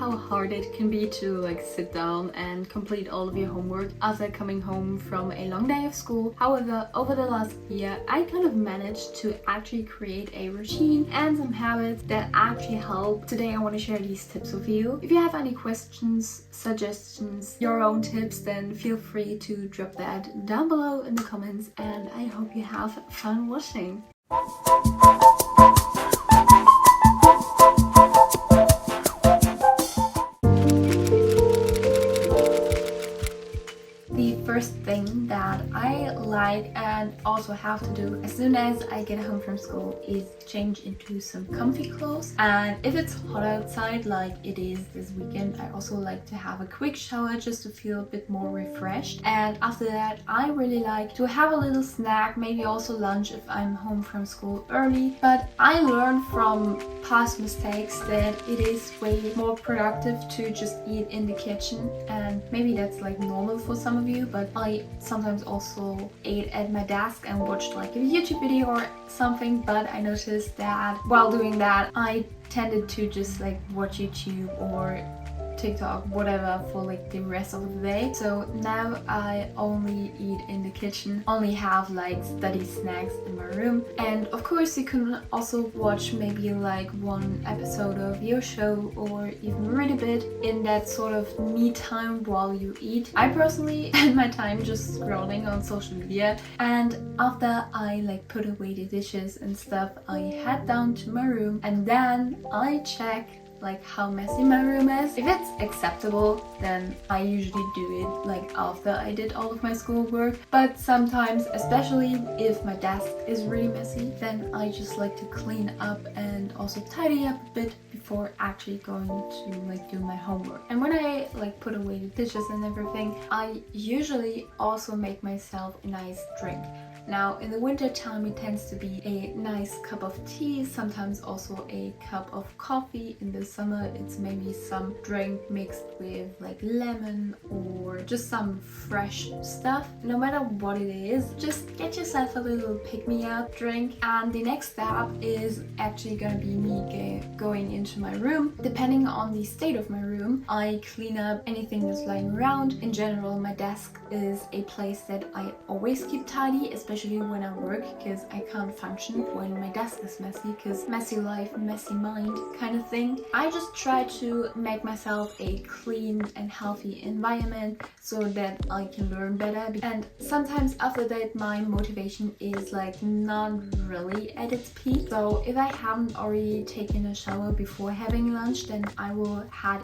how hard it can be to like sit down and complete all of your homework after coming home from a long day of school. However, over the last year, I kind of managed to actually create a routine and some habits that actually help. Today I want to share these tips with you. If you have any questions, suggestions, your own tips, then feel free to drop that down below in the comments, and I hope you have fun watching. The first thing that I like and also have to do as soon as I get home from school is change into some comfy clothes. And if it's hot outside like it is this weekend, I also like to have a quick shower just to feel a bit more refreshed. And after that, I really like to have a little snack, maybe also lunch if I'm home from school early. But I learned from past mistakes that it is way more productive to just eat in the kitchen, and maybe that's like normal for some of you, but I sometimes also ate at my desk and watched like a YouTube video or something. But I noticed that while doing that, I tended to just like watch YouTube or TikTok, whatever, for like the rest of the day. So now I only eat in the kitchen, only have like study snacks in my room. And of course you can also watch maybe like one episode of your show or even read a bit in that sort of me time while you eat. I personally spend my time just scrolling on social media, and after I like put away the dishes and stuff, I head down to my room and then I check like how messy my room is. If it's acceptable, then I usually do it like after I did all of my schoolwork. But sometimes, especially if my desk is really messy, then I just like to clean up and also tidy up a bit before actually going to like do my homework. And when I like put away the dishes and everything, I usually also make myself a nice drink. Now in the winter time it tends to be a nice cup of tea, sometimes also a cup of coffee. In the summer it's maybe some drink mixed with like lemon or just some fresh stuff. No matter what it is, just get yourself a little pick-me-up drink. And the next step is actually gonna be me going into my room. Depending on the state of my room, I clean up anything that's lying around. In general, my desk is a place that I always keep tidy, especially when I work, because I can't function when my desk is messy, because messy life, messy mind kind of thing. I just try to make myself a clean and healthy environment so that I can learn better. And sometimes after that my motivation is like not really at its peak. So if I haven't already taken a shower before having lunch, then I will head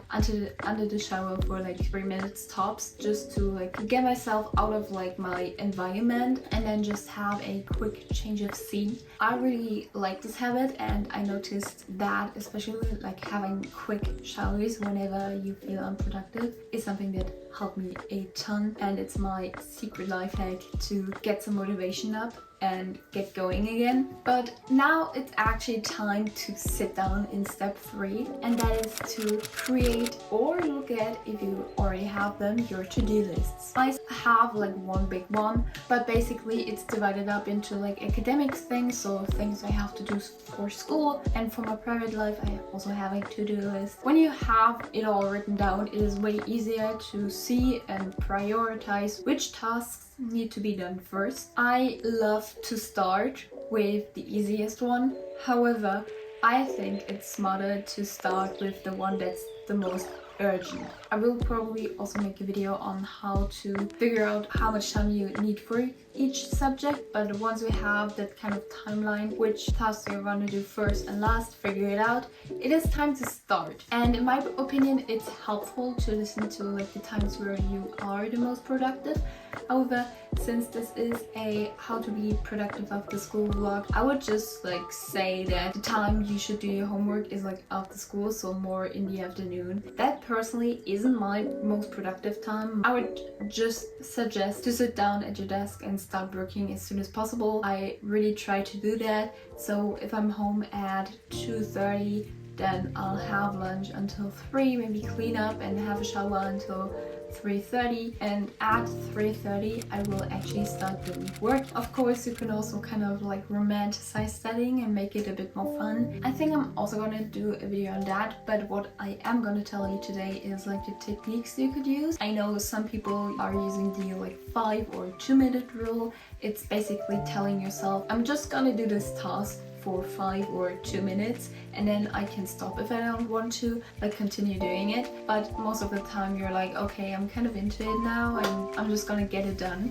under the shower for like 3 minutes tops, just to like get myself out of like my environment and then just have a quick change of scene. I really like this habit, and I noticed that especially like having quick showers whenever you feel unproductive is something that helped me a ton, and it's my secret life hack to get some motivation up and get going again. But now it's actually time to sit down in step 3, and that is to create or look at, if you already have them, your to-do lists. I have like one big one, but basically it's divided up into like academic things, so things I have to do for school, and for my private life I also have a to-do list. When you have it all written down, it is way easier to see and prioritize which tasks need to be done first. I love to start with the easiest one. However, I think it's smarter to start with the one that's the most urgent. I will probably also make a video on how to figure out how much time you need for each subject, but once you have that kind of timeline, which tasks you're going to do first and last, figure it out, it is time to start. And in my opinion, it's helpful to listen to like the times where you are the most productive. However, since this is a how to be productive after school vlog, I would just like say that the time you should do your homework is like after school, so more in the afternoon. That personally isn't my most productive time. I would just suggest to sit down at your desk and start working as soon as possible. I really try to do that. So if I'm home at 2:30, then I'll have lunch until 3, maybe clean up and have a shower until 3:30, and at 3:30 I will actually start doing work. Of course, you can also kind of like romanticize studying and make it a bit more fun. I think I'm also gonna do a video on that, but what I am gonna tell you today is like the techniques you could use. I know some people are using the like 5 or 2 minute rule. It's basically telling yourself, I'm just gonna do this task for 5 or 2 minutes and then I can stop if I don't want to like continue doing it. But most of the time you're like, okay, I'm kind of into it now and I'm just gonna get it done.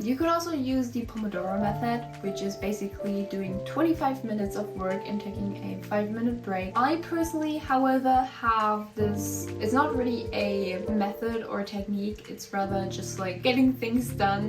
You could also use the Pomodoro method, which is basically doing 25 minutes of work and taking a 5-minute break. I personally, however, have this, it's not really a method or technique, it's rather just like getting things done.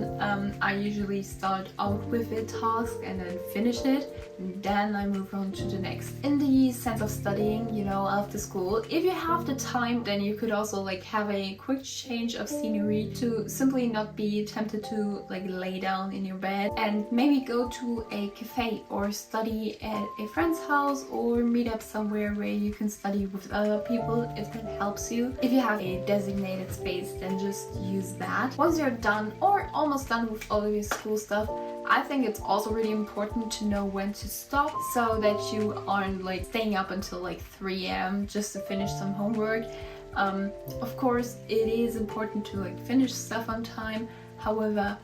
I usually start out with a task and then finish it, and then I move on to the next. In the sense of studying, you know, after school, if you have the time, then you could also like have a quick change of scenery to simply not be tempted to like lay down in your bed and maybe go to a cafe or study at a friend's house or meet up somewhere where you can study with other people if that helps you. If you have a designated space, then just use that. Once you're done or almost done with all of your school stuff, I think it's also really important to know when to stop so that you aren't like staying up until like 3 a.m. just to finish some homework. Of course, it is important to like finish stuff on time. However,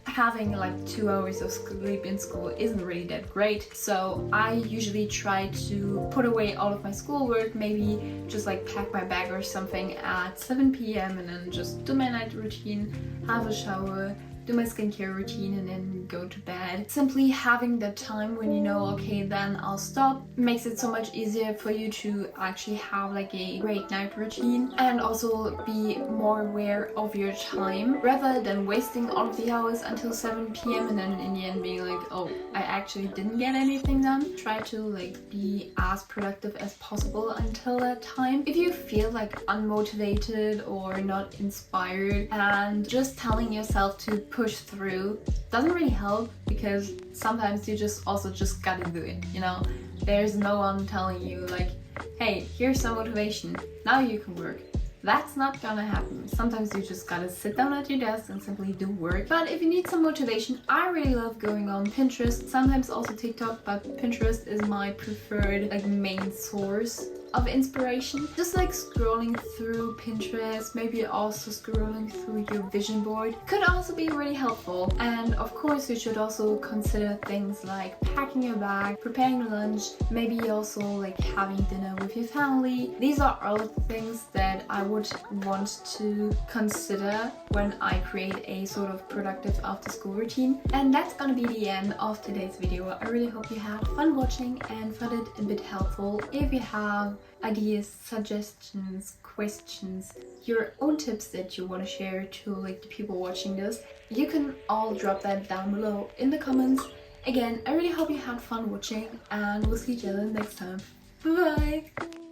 having like 2 hours of sleep in school isn't really that great. So I usually try to put away all of my schoolwork, maybe just like pack my bag or something at 7 p.m. and then just do my night routine, have a shower, do my skincare routine and then go to bed. Simply having that time when you know, okay, then I'll stop, makes it so much easier for you to actually have like a great night routine and also be more aware of your time rather than wasting all of the hours until 7 p.m. and then in the end being like, oh, I actually didn't get anything done. Try to like be as productive as possible until that time. If you feel like unmotivated or not inspired, and just telling yourself to push through doesn't really help, because sometimes you just gotta do it, you know? There's no one telling you like, hey, here's some motivation, now you can work. That's not gonna happen. Sometimes you just gotta sit down at your desk and simply do work. But if you need some motivation, I really love going on Pinterest, sometimes also TikTok, but Pinterest is my preferred like main source of inspiration. Just like scrolling through Pinterest, maybe also scrolling through your vision board could also be really helpful. And of course you should also consider things like packing your bag, preparing lunch, maybe also like having dinner with your family. These are all things that I would want to consider when I create a sort of productive after school routine. And that's gonna be the end of today's video. I really hope you had fun watching and found it a bit helpful. If you have ideas, suggestions, questions, your own tips that you want to share to like the people watching this, you can all drop that down below in the comments. Again, I really hope you had fun watching and we'll see each other next time. Bye bye!